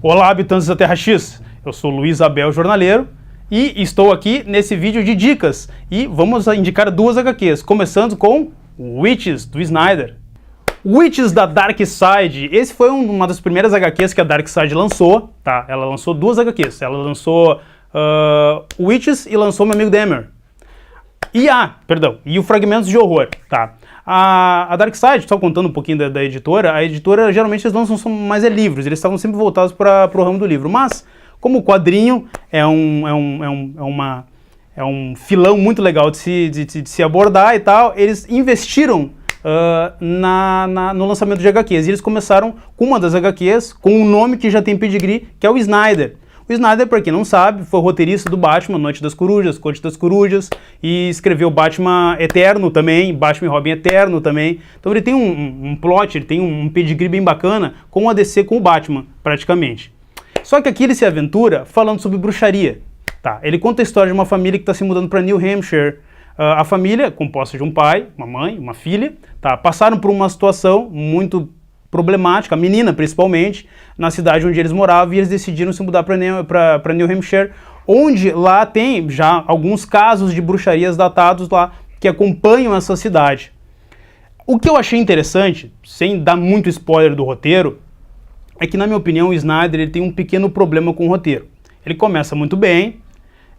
Olá, habitantes da Terra X, eu sou Luiz Abel Jornaleiro e estou aqui nesse vídeo de dicas e vamos indicar duas HQs, começando com Witches, do Snyder. Witches da Dark Side, esse foi uma das primeiras HQs que a Dark Side lançou, tá? Ela lançou duas HQs, ela lançou Witches e lançou Meu Amigo Dahmer. E o Fragmentos de Horror, tá? A Dark Side, só contando um pouquinho da editora, a editora geralmente eles lançam mais livros, eles estavam sempre voltados para o ramo do livro, mas como o quadrinho é um filão muito legal de se abordar e tal, eles investiram no lançamento de HQs, e eles começaram com uma das HQs, com um nome que já tem pedigree, que é o Snyder. O Snyder, para quem não sabe, foi roteirista do Batman, Noite das Corujas, Corte das Corujas, e escreveu Batman Eterno também, Batman e Robin Eterno também. Então ele tem um plot, ele tem um pedigree bem bacana com a DC, com o Batman, praticamente. Só que aqui ele se aventura falando sobre bruxaria. Tá? Ele conta a história de uma família que está se mudando para New Hampshire. A família, composta de um pai, uma mãe, uma filha, tá? Passaram por uma situação muito problemática, a menina principalmente, na cidade onde eles moravam, e eles decidiram se mudar para New Hampshire, onde lá tem já alguns casos de bruxarias datados lá que acompanham essa cidade. O que eu achei interessante, sem dar muito spoiler do roteiro, é que, na minha opinião, o Snyder ele tem um pequeno problema com o roteiro. Ele começa muito bem,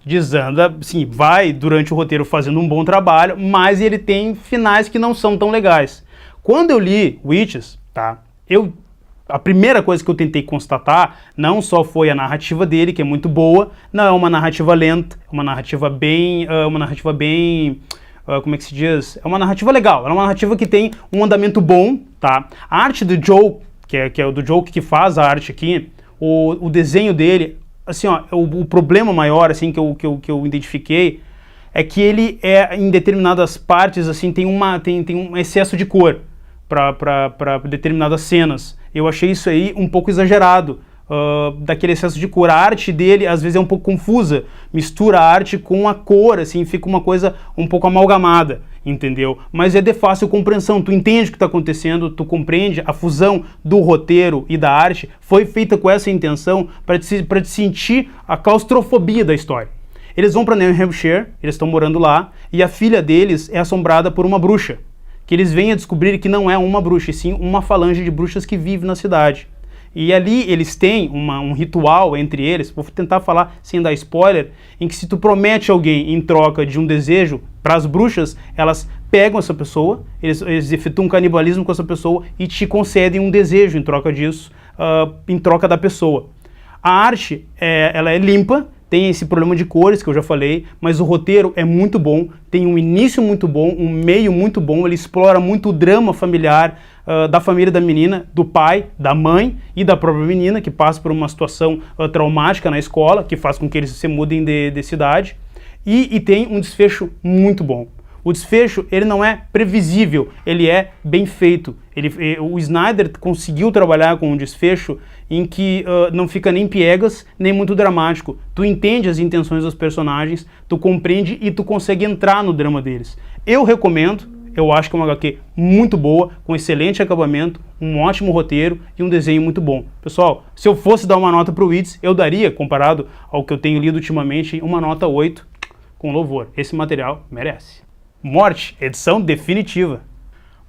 desanda, sim, vai durante o roteiro fazendo um bom trabalho, mas ele tem finais que não são tão legais. Quando eu li Witches, tá, a primeira coisa que eu tentei constatar não só foi a narrativa dele, que é muito boa, não é uma narrativa lenta, é uma narrativa bem, como é que se diz? É uma narrativa legal, é uma narrativa que tem um andamento bom, tá? A arte do Joe, que é o do Joe que faz a arte aqui, o desenho dele, assim, ó, o problema maior, assim, que eu identifiquei, é que ele em determinadas partes, assim, tem um excesso de cor para determinadas cenas. Eu achei isso aí um pouco exagerado, daquele excesso de cor. A arte dele, às vezes, é um pouco confusa, mistura a arte com a cor, assim, fica uma coisa um pouco amalgamada, entendeu? Mas é de fácil compreensão, tu entende o que está acontecendo, tu compreende a fusão do roteiro e da arte, foi feita com essa intenção para te sentir a claustrofobia da história. Eles vão para New Hampshire, eles estão morando lá, e a filha deles é assombrada por uma bruxa, que eles vêm a descobrir que não é uma bruxa, e sim uma falange de bruxas que vive na cidade. E ali eles têm um ritual entre eles, vou tentar falar sem dar spoiler, em que se tu promete alguém em troca de um desejo, para as bruxas, elas pegam essa pessoa, eles efetuam um canibalismo com essa pessoa e te concedem um desejo em troca disso, em troca da pessoa. A arte, ela é limpa, tem esse problema de cores que eu já falei, mas o roteiro é muito bom, tem um início muito bom, um meio muito bom, ele explora muito o drama familiar da família da menina, do pai, da mãe e da própria menina, que passa por uma situação traumática na escola, que faz com que eles se mudem de cidade, e tem um desfecho muito bom. O desfecho, ele não é previsível, ele é bem feito. O Snyder conseguiu trabalhar com um desfecho em que não fica nem piegas, nem muito dramático. Tu entende as intenções dos personagens, tu compreende e tu consegue entrar no drama deles. Eu recomendo, eu acho que é uma HQ muito boa, com excelente acabamento, um ótimo roteiro e um desenho muito bom. Pessoal, se eu fosse dar uma nota para o Witches, eu daria, comparado ao que eu tenho lido ultimamente, uma nota 8, com louvor. Esse material merece. Morte, edição definitiva.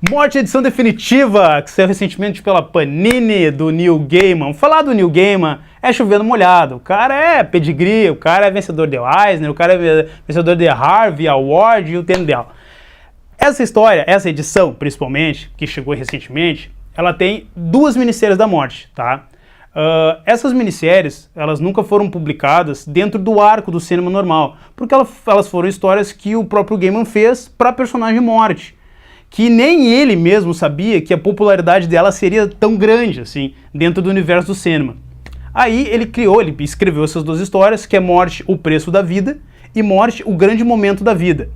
Morte, edição definitiva, que saiu recentemente pela Panini, do Neil Gaiman. Vamos falar do Neil Gaiman, é chovendo molhado. O cara é pedigree, o cara é vencedor de Eisner, o cara é vencedor de Harvey Award e o Tyndall. Essa história, essa edição, principalmente, que chegou recentemente, ela tem duas minisséries da morte, tá? Essas minisséries, elas nunca foram publicadas dentro do arco do cinema normal, porque elas foram histórias que o próprio Gaiman fez para personagem morte, que nem ele mesmo sabia que a popularidade dela seria tão grande assim, dentro do universo do cinema. Aí ele escreveu essas duas histórias, que é Morte, o Preço da Vida, e Morte, o Grande Momento da Vida.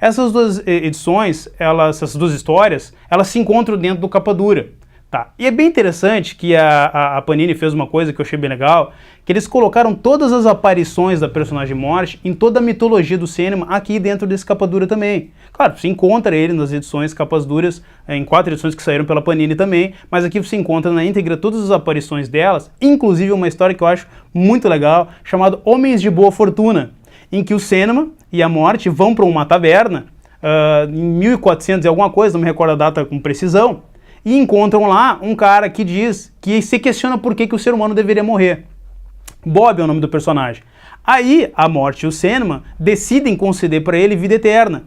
Essas duas edições, essas duas histórias, elas se encontram dentro do Capa Dura. Tá. E é bem interessante que a Panini fez uma coisa que eu achei bem legal, que eles colocaram todas as aparições da personagem Morte em toda a mitologia do cinema aqui dentro desse capa dura também. Claro, você encontra ele nas edições capas duras, em 4 edições que saíram pela Panini também, mas aqui você encontra na íntegra todas as aparições delas, inclusive uma história que eu acho muito legal, chamada Homens de Boa Fortuna, em que o Sandman e a Morte vão para uma taverna, em 1400 e alguma coisa, não me recordo a data com precisão, e encontram lá um cara que diz, que se questiona por que o ser humano deveria morrer. Bob é o nome do personagem. Aí a Morte e o Sandman decidem conceder para ele vida eterna.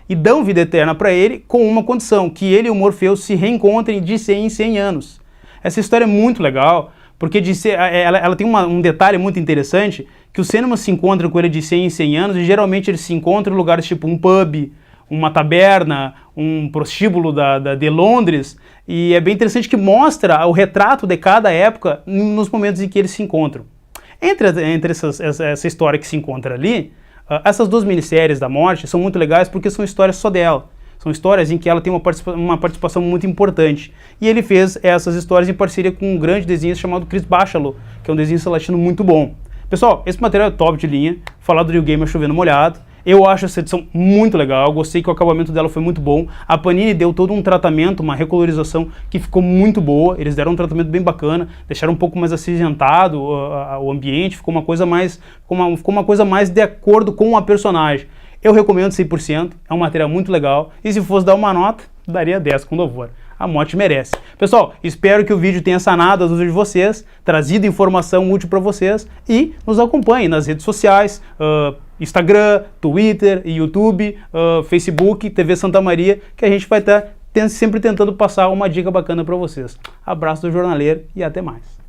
E dão vida eterna para ele com uma condição, que ele e o Morpheus se reencontrem de 100 em 100 anos. Essa história é muito legal, porque ela tem um detalhe muito interessante, que o Sandman se encontra com ele de 100 em 100 anos, e geralmente eles se encontram em lugares tipo um pub, uma taberna, um prostíbulo de Londres, e é bem interessante que mostra o retrato de cada época nos momentos em que eles se encontram. Entre essa história que se encontra ali, essas 2 minisséries da Morte são muito legais porque são histórias só dela. São histórias em que ela tem uma participação muito importante. E ele fez essas histórias em parceria com um grande desenhista chamado Chris Bachalo, que é um desenhista latino muito bom. Pessoal, esse material é top de linha, falar do New Gamer chovendo molhado. Eu acho essa edição muito legal, gostei que o acabamento dela foi muito bom. A Panini deu todo um tratamento, uma recolorização que ficou muito boa. Eles deram um tratamento bem bacana, deixaram um pouco mais acinzentado o ambiente, ficou uma coisa mais de acordo com a personagem. Eu recomendo 100%, é um material muito legal. E se fosse dar uma nota, daria 10 com louvor. A Morte merece. Pessoal, espero que o vídeo tenha sanado as dúvidas de vocês, trazido informação útil para vocês e nos acompanhem nas redes sociais, Instagram, Twitter, YouTube, Facebook, TV Santa Maria, que a gente vai estar sempre tentando passar uma dica bacana para vocês. Abraço do jornaleiro e até mais.